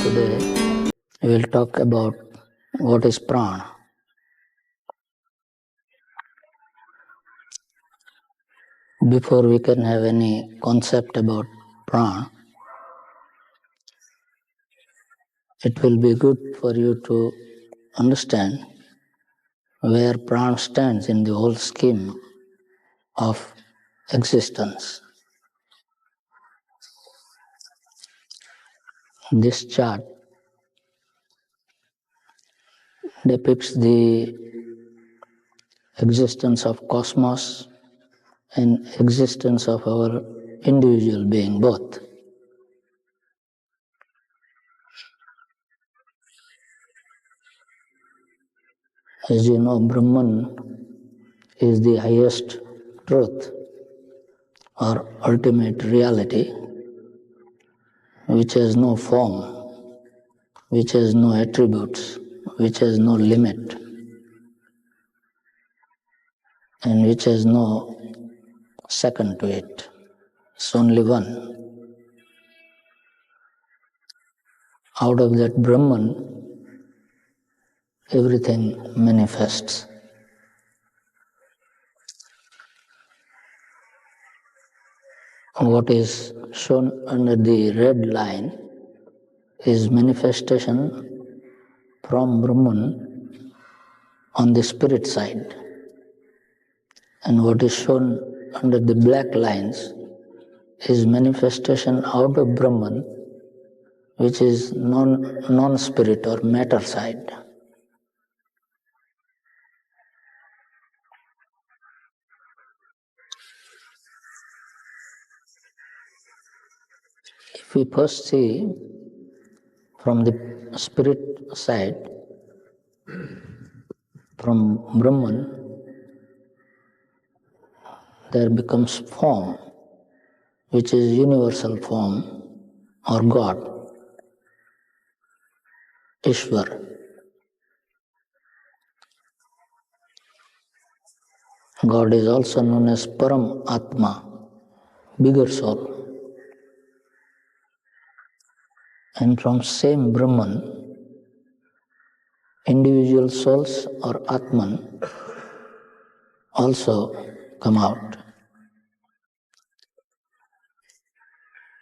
Today we will talk about what is Pran. Before we can have any concept about Pran, it will be good for you to understand where Pran stands in the whole scheme of existence. This chart depicts the existence of cosmos and existence of our individual being both. As you know, Brahman is the highest truth or ultimate reality, which has no form, which has no attributes, which has no limit, and which has no second to it. It's only one. Out of that Brahman, everything manifests. What is shown under the red line is manifestation from Brahman on the spirit side. And what is shown under the black lines is manifestation out of Brahman, which is non-spirit or matter side. If we first see from the spirit side, from Brahman, there becomes form, which is universal form or God, Ishwar. God is also known as Param Atma, bigger soul. And from same Brahman, individual souls or Atman also come out.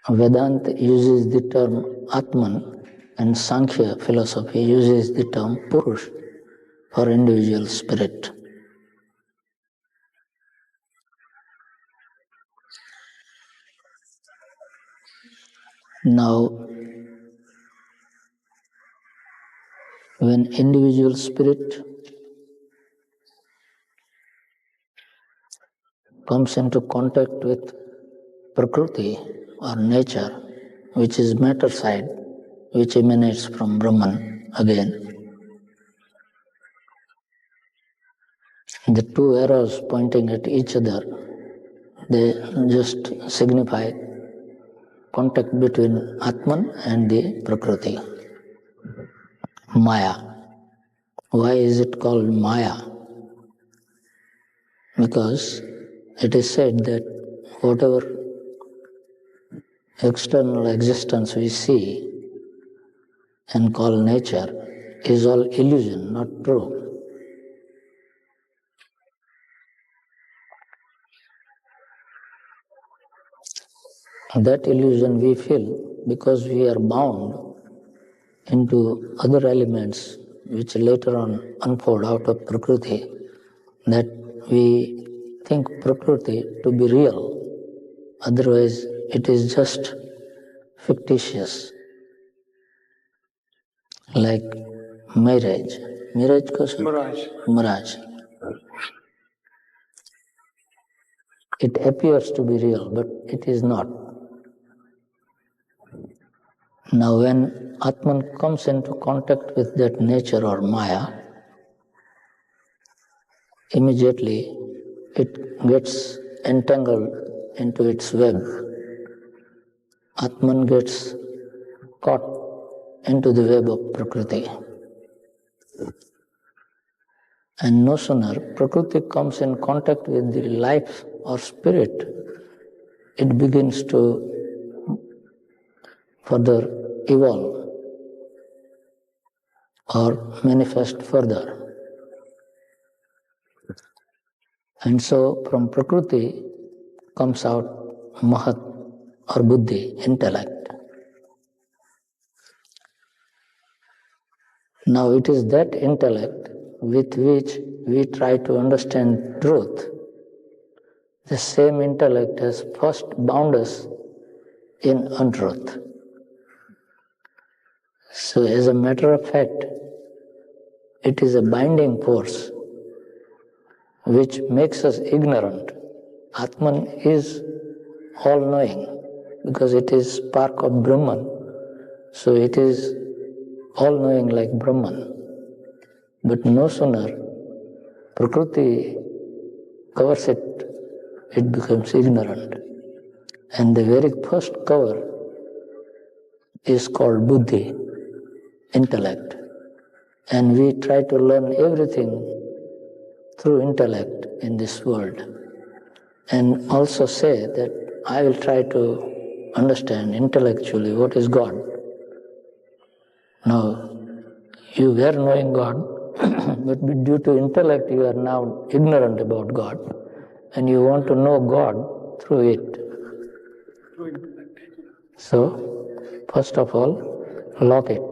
Vedanta uses the term Atman and Sankhya philosophy uses the term Purush for individual spirit. Now, when individual spirit comes into contact with Prakriti or nature, which is matter side, which emanates from Brahman again, the two arrows pointing at each other, they just signify contact between Atman and the Prakriti, Maya. Why is it called Maya? Because it is said that whatever external existence we see and call nature is all illusion, not true. That illusion we feel because we are bound into other elements which later on unfold out of Prakriti, that we think Prakriti to be real. Otherwise, it is just fictitious. Like mirage. Mirage ko? Mirage. It appears to be real, but it is not. Now, when Atman comes into contact with that nature or Maya, immediately it gets entangled into its web. Atman gets caught into the web of Prakriti. And no sooner Prakriti comes in contact with the life or spirit, it begins to further evolve or manifest further. And so from Prakriti comes out Mahat or Buddhi, intellect. Now it is that intellect with which we try to understand truth. The same intellect has first bound us in untruth. So as a matter of fact, it is a binding force which makes us ignorant. Atman is all-knowing because it is spark of Brahman. So it is all-knowing like Brahman. But no sooner Prakriti covers it, it becomes ignorant. And the very first cover is called Buddhi, intellect. And we try to learn everything through intellect in this world. And also say that I will try to understand intellectually what is God. Now, you were knowing God, but due to intellect you are now ignorant about God, and you want to know God through it. So, first of all, lock it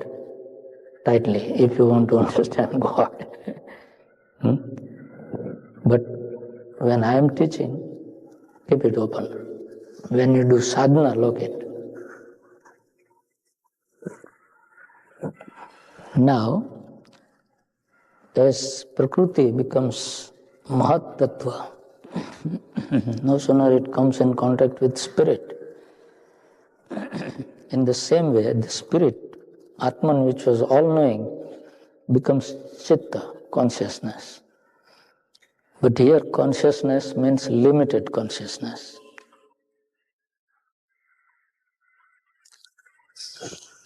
tightly if you want to understand God. But when I am teaching, keep it open. When you do sadhana, lock it. Now, as Prakriti becomes Mahat Tattva, no sooner it comes in contact with spirit. In the same way, the spirit, Atman, which was all-knowing, becomes Chitta, consciousness. But here consciousness means limited consciousness.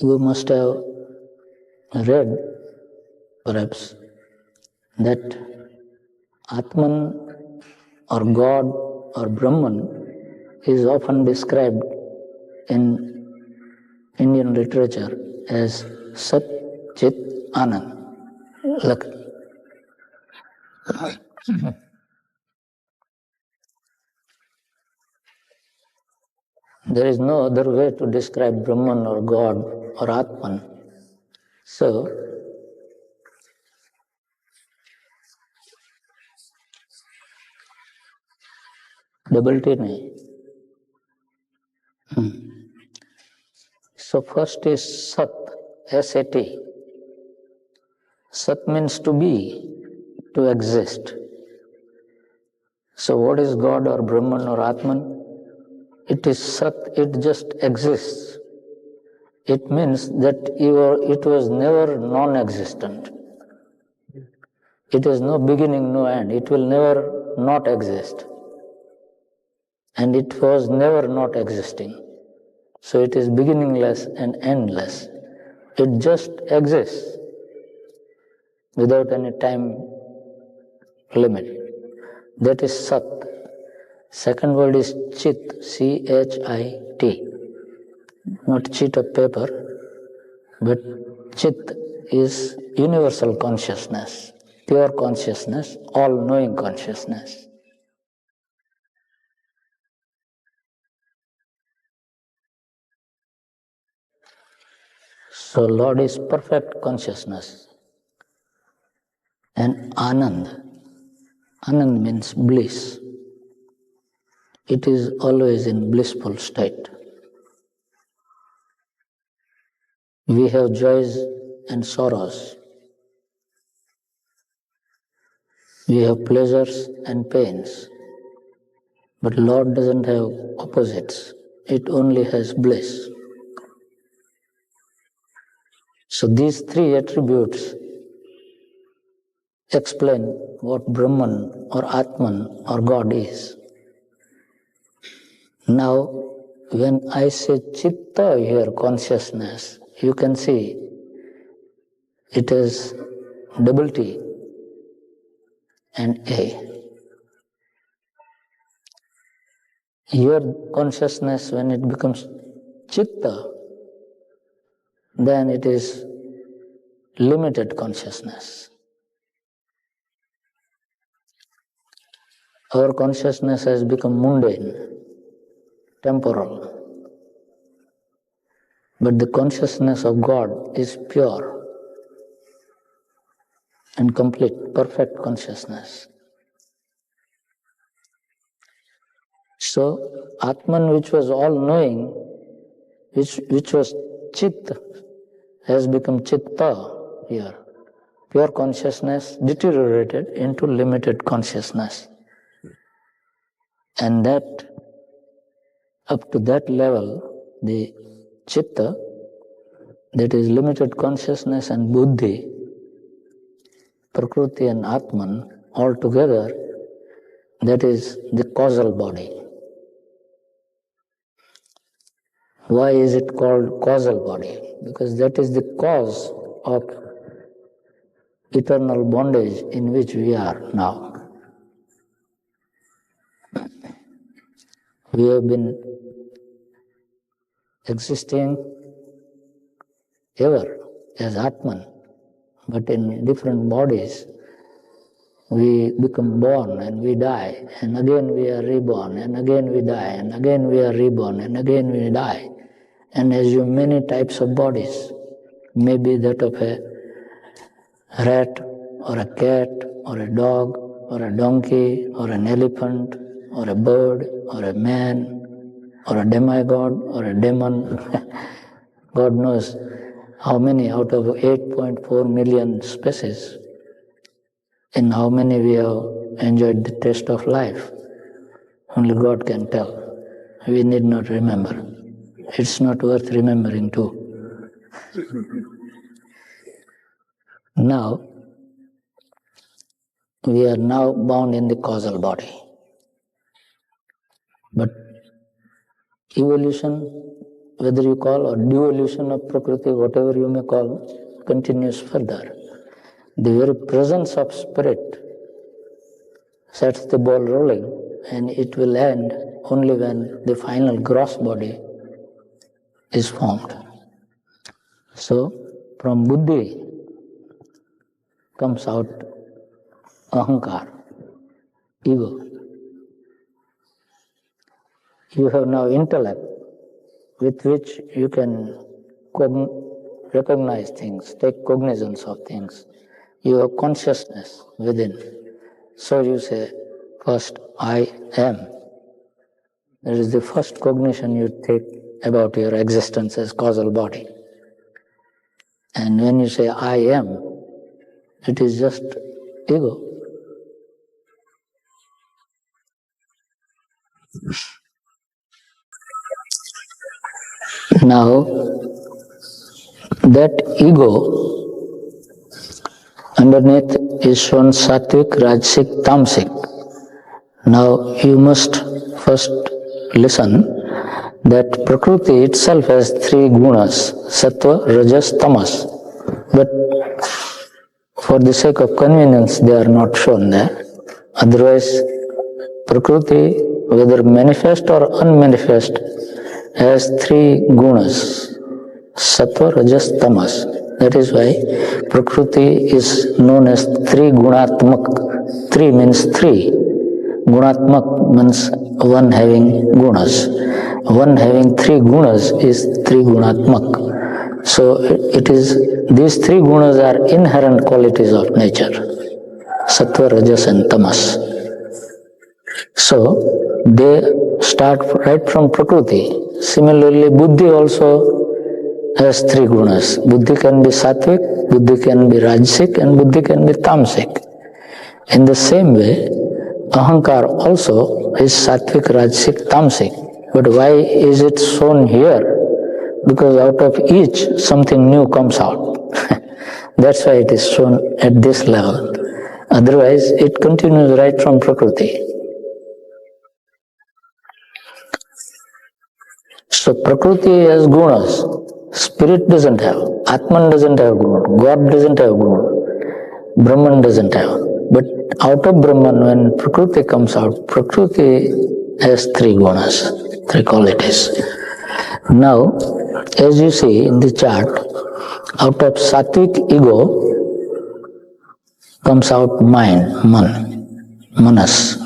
You must have read, perhaps, that Atman or God or Brahman is often described in Indian literature as Sat Chit Anand. Look. There is no other way to describe Brahman or God or Atman. So, double T nahi. So first is Sat, S-A-T. Sat means to be, to exist. So what is God or Brahman or Atman? It is Sat, it just exists. It means that it was never non-existent. It has no beginning, no end. It will never not exist. And it was never not existing. So it is beginningless and endless. It just exists without any time limit. That is Sat. Second word is Chit, C-H-I-T. Not chit of paper, but Chit is universal consciousness, pure consciousness, all-knowing consciousness. So Lord is perfect consciousness. And Anand. Anand means bliss. It is always in blissful state. We have joys and sorrows. We have pleasures and pains. But Lord doesn't have opposites. It only has bliss. So these three attributes explain what Brahman or Atman or God is. Now, when I say Chitta here, consciousness, you can see it is double T and A. Your consciousness, when it becomes Chitta, then it is limited consciousness. Our consciousness has become mundane, temporal. But the consciousness of God is pure and complete, perfect consciousness. So, Atman, which was all-knowing, which was Chit, has become Chitta here. Pure consciousness deteriorated into limited consciousness. And that, up to that level, the Chitta, that is limited consciousness, and Buddhi, Prakriti and Atman, all together, that is the causal body. Why is it called causal body? Because that is the cause of eternal bondage in which we are now. We have been existing ever as Atman, but in different bodies. We become born and we die, and again we are reborn, and again we die, and again we are reborn, and again we die, and assume many types of bodies. Maybe that of a rat, or a cat, or a dog, or a donkey, or an elephant, or a bird, or a man, or a demigod, or a demon. God knows how many out of 8.4 million species. In how many we have enjoyed the taste of life, only God can tell. We need not remember. It's not worth remembering too. Now, we are now bound in the causal body. But evolution, whether you call, or devolution of Prakriti, whatever you may call, continues further. The very presence of spirit sets the ball rolling, and it will end only when the final gross body is formed. So, from Buddhi comes out Ahankar, ego. You have now intellect with which you can recognize things, take cognizance of things. You have consciousness within. So you say, first, I am. That is the first cognition you take about your existence as causal body. And when you say, I am, it is just ego. Now, that ego, underneath is shown Sattvic, Rajasic, Tamasic. Now you must first listen that Prakriti itself has three gunas, Sattva, Rajas, Tamas. But for the sake of convenience, they are not shown there. Otherwise, Prakriti, whether manifest or unmanifest, has three gunas, Sattva, Rajas, Tamas. That is why Prakriti is known as Tri Gunatmak. Tri means three. Gunatmak means one having gunas. One having three gunas is Tri Gunatmak. So it is, these three gunas are inherent qualities of nature. Sattva, Rajas and Tamas. So they start right from Prakriti. Similarly, Buddhi also has three gunas. Buddhi can be Sattvic, Buddhi can be Rajasic, and Buddhi can be Tamasic. In the same way, Ahankar also is Sattvic, Rajasic, Tamasic. But why is it shown here? Because out of each, something new comes out. That's why it is shown at this level. Otherwise, it continues right from Prakriti. So Prakriti has gunas. Spirit doesn't have. Atman doesn't have guna. God doesn't have guna. Brahman doesn't have. But out of Brahman, when Prakriti comes out, Prakriti has three gunas, three qualities. Now, as you see in the chart, out of sattvic ego comes out mind, manas.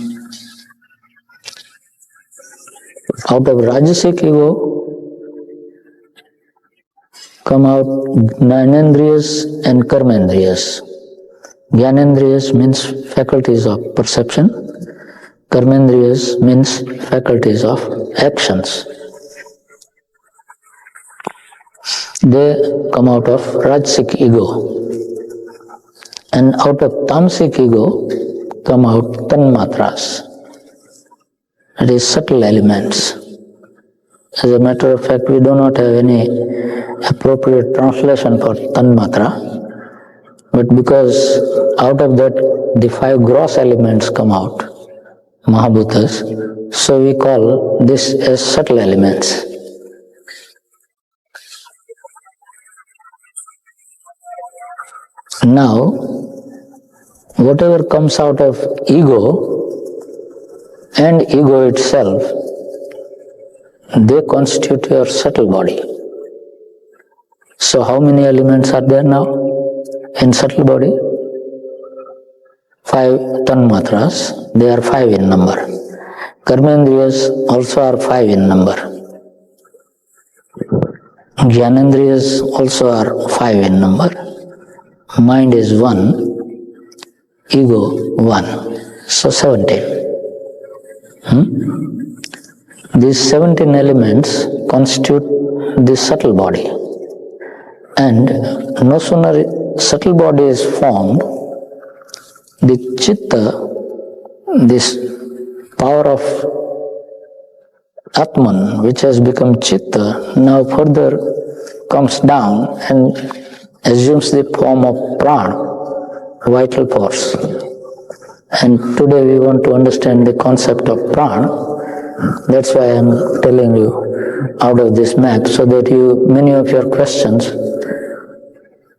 Out of Rajasic ego come out Jnanendriyas and Karmendriyas. Jnanendriyas means faculties of perception. Karmendriyas means faculties of actions. They come out of Rajasic ego. And out of Tamasic ego come out Tanmatras. That is subtle elements. As a matter of fact, we do not have any appropriate translation for Tanmatra, but because out of that the 5 gross elements come out, Mahabhutas, so we call this as subtle elements. Now, whatever comes out of ego and ego itself, they constitute your subtle body. So how many elements are there now in subtle body? 5 tanmatras, they are 5 in number. Karmendriyas also are 5 in number. Jnanendriyas also are 5 in number. Mind is 1, ego 1, so 17. These 17 elements constitute the subtle body. And no sooner subtle body is formed, the chitta, this power of Atman, which has become chitta, now further comes down and assumes the form of Pran, vital force. And today we want to understand the concept of Pran. That's why I am telling you out of this map, so that many of your questions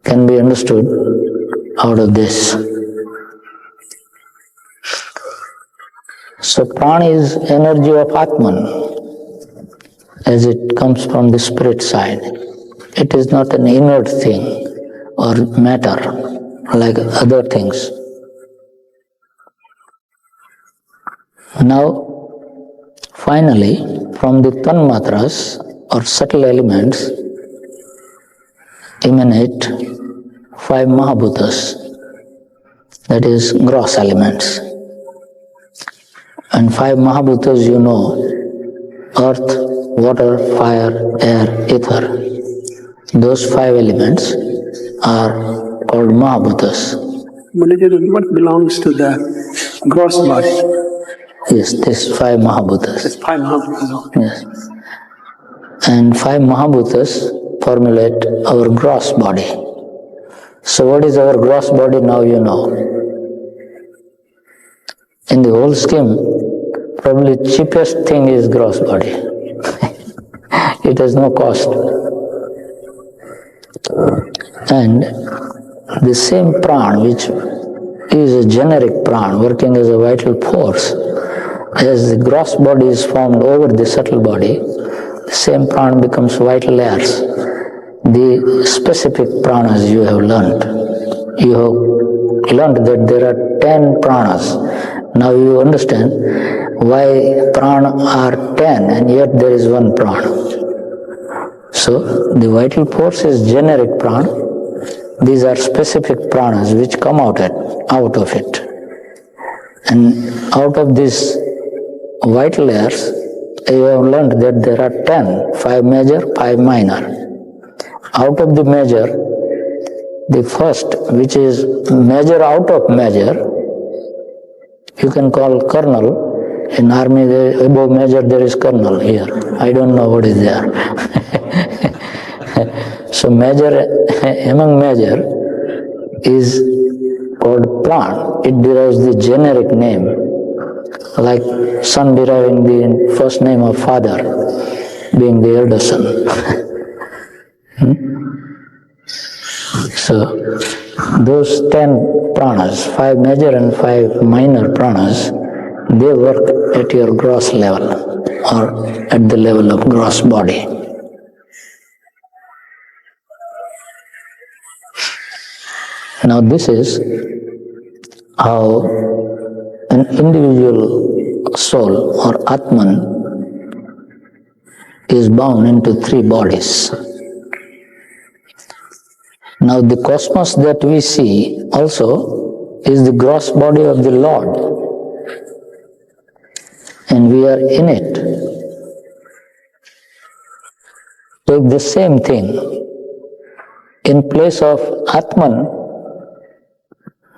can be understood out of this. So Pran is energy of Atman, as it comes from the spirit side. It is not an inert thing or matter like other things. Now, finally, from the tanmatras or subtle elements emanate 5 mahabhutas, that is gross elements. And 5 mahabhutas, you know, earth, water, fire, air, ether. Those 5 elements are called mahabhutas. What belongs to the gross body? Yes, this 5 mahabhutas. It's 5 mahabhutas. Yes. And 5 mahabhutas formulate our gross body. So what is our gross body now, you know? In the whole scheme, probably cheapest thing is gross body. It has no cost. And the same Pran, which is a generic Pran working as a vital force, as the gross body is formed over the subtle body, the same Pran becomes vital airs. The specific pranas you have learnt. You have learnt that there are 10 pranas. Now you understand why prana are 10 and yet there is one prana. So the vital force is generic prana. These are specific pranas which come out of it. And out of these vital airs, you have learned that there are 10, 5 major, 5 minor. Out of the major, the first, which is major out of major, you can call colonel. In army, above major there is colonel here. I don't know what is there. So major, among major, is called Pran. It derives the generic name, like son deriving the first name of father, being the elder son. So those 10 pranas, 5 major and 5 minor pranas, they work at your gross level or at the level of gross body. Now this is how an individual soul or Atman is bound into three bodies. Now the cosmos that we see also is the gross body of the Lord, and we are in it. Take the same thing. In place of Atman,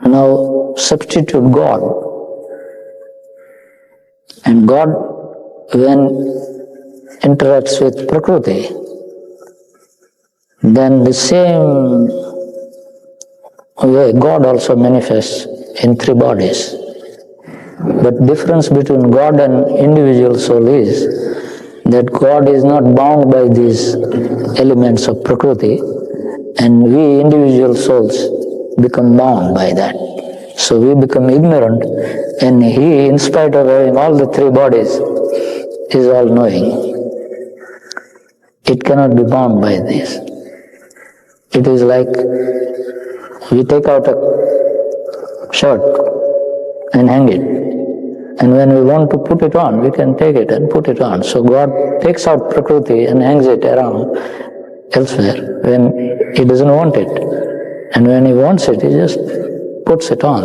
now substitute God. And God, when interacts with Prakriti, then the same way God also manifests in three bodies. But difference between God and individual soul is that God is not bound by these elements of Prakriti, and we individual souls become bound by that. So we become ignorant, and He, in spite of having all the three bodies, is all-knowing. It cannot be bound by this. It is like we take out a shirt and hang it, and when we want to put it on, we can take it and put it on. So God takes out Prakriti and hangs it around elsewhere when He doesn't want it. And when He wants it, He just puts it on.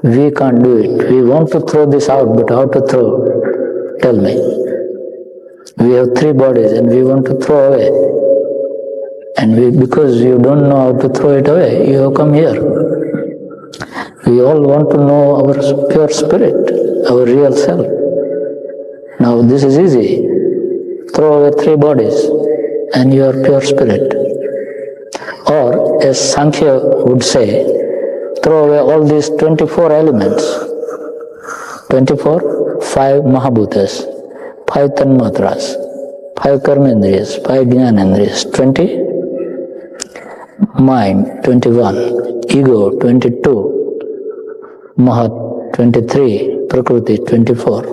We can't do it. We want to throw this out, but how to throw? Tell me. We have three bodies and we want to throw away. And because you don't know how to throw it away, you have come here. We all want to know our pure spirit, our real self. Now this is easy. Throw away three bodies and you are pure spirit. Or, as Sankhya would say, throw away all these 24 elements. 24, 5 Mahabhutas, 5 Tanmatras, 5 Karmendriyas, 5 Jnanendriyas, 20 mind, 21, ego, 22, Mahat, 23, Prakriti, 24.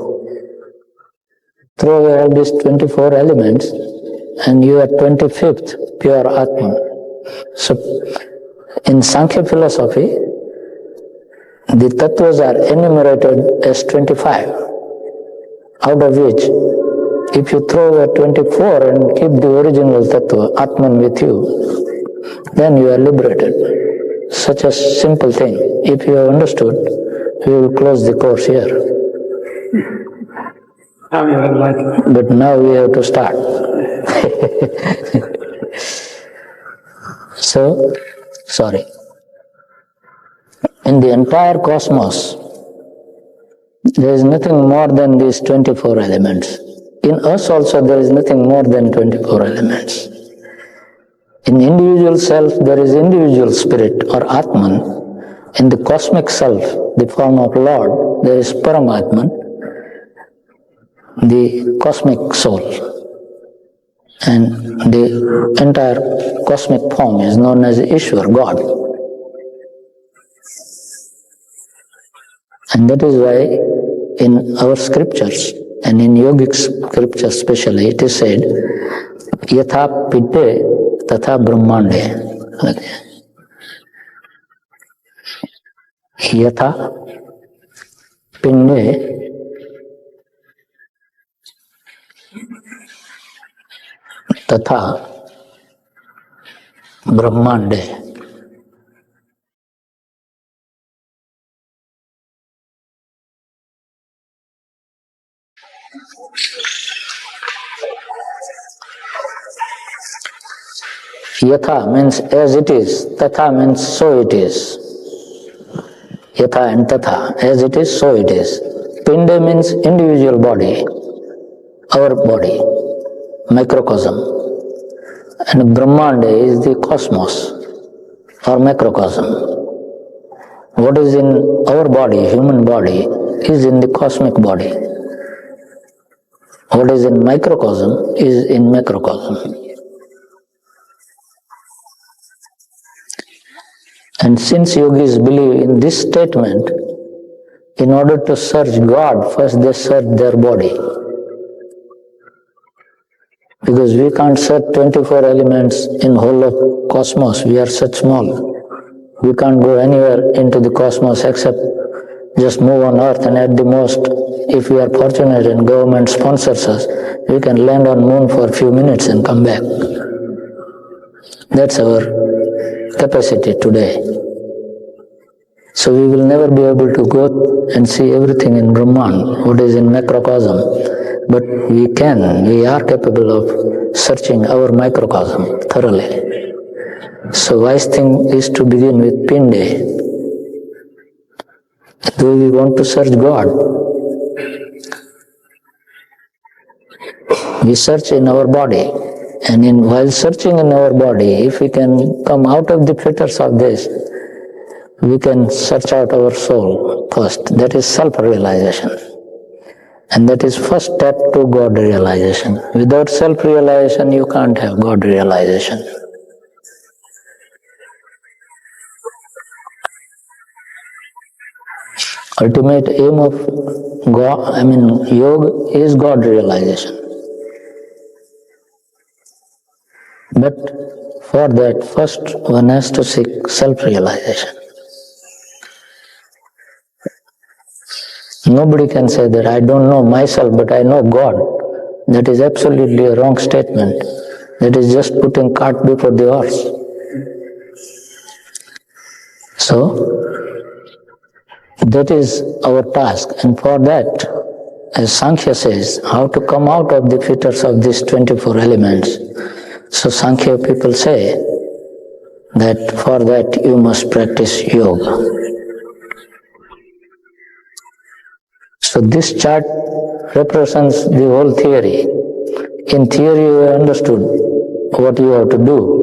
Throw away all these 24 elements and you are 25th pure Atman. So, in Sankhya philosophy, the tattvas are enumerated as 25, out of which, if you throw away 24 and keep the original tattva, Atman, with you, then you are liberated. Such a simple thing. If you have understood, we will close the course here. But now we have to start. So, sorry. In the entire cosmos, there is nothing more than these 24 elements. In us also there is nothing more than 24 elements. In individual self there is individual spirit or Atman. In the cosmic self, the form of Lord, there is Paramatman, the cosmic soul. And the entire cosmic form is known as Ishwar, God. And that is why in our scriptures, and in yogic scriptures especially, it is said, Yatha Pite Tatha Brahmande. Yatha Pinde Tatha Brahmande. Yatha means as it is, Tatha means so it is. Yatha and Tatha, as it is, so it is. Pinde means individual body, our body, microcosm. And Brahmanda is the cosmos or macrocosm. What is in our body, human body, is in the cosmic body. What is in microcosm is in macrocosm. And since yogis believe in this statement, in order to search God, first they search their body. Because we can't search 24 elements in whole of cosmos, we are such small. We can't go anywhere into the cosmos except just move on Earth, and at the most, if we are fortunate and government sponsors us, we can land on moon for a few minutes and come back. That's our capacity today. So we will never be able to go and see everything in Brahman, what is in macrocosm. But we are capable of searching our microcosm thoroughly. So wise thing is to begin with Pinde. Do we want to search God? We search in our body, and while searching in our body, if we can come out of the fetters of this, we can search out our soul first. That is self-realization. And that is first step to God realization. Without self-realization, you can't have God realization. Ultimate aim of yoga is God realization. But for that, first one has to seek self-realization. Nobody can say that I don't know myself, but I know God. That is absolutely a wrong statement. That is just putting cart before the horse. So, that is our task. And for that, as Sankhya says, how to come out of the fetters of these 24 elements. So Sankhya people say that for that you must practice yoga. So this chart represents the whole theory. In theory you have understood what you have to do.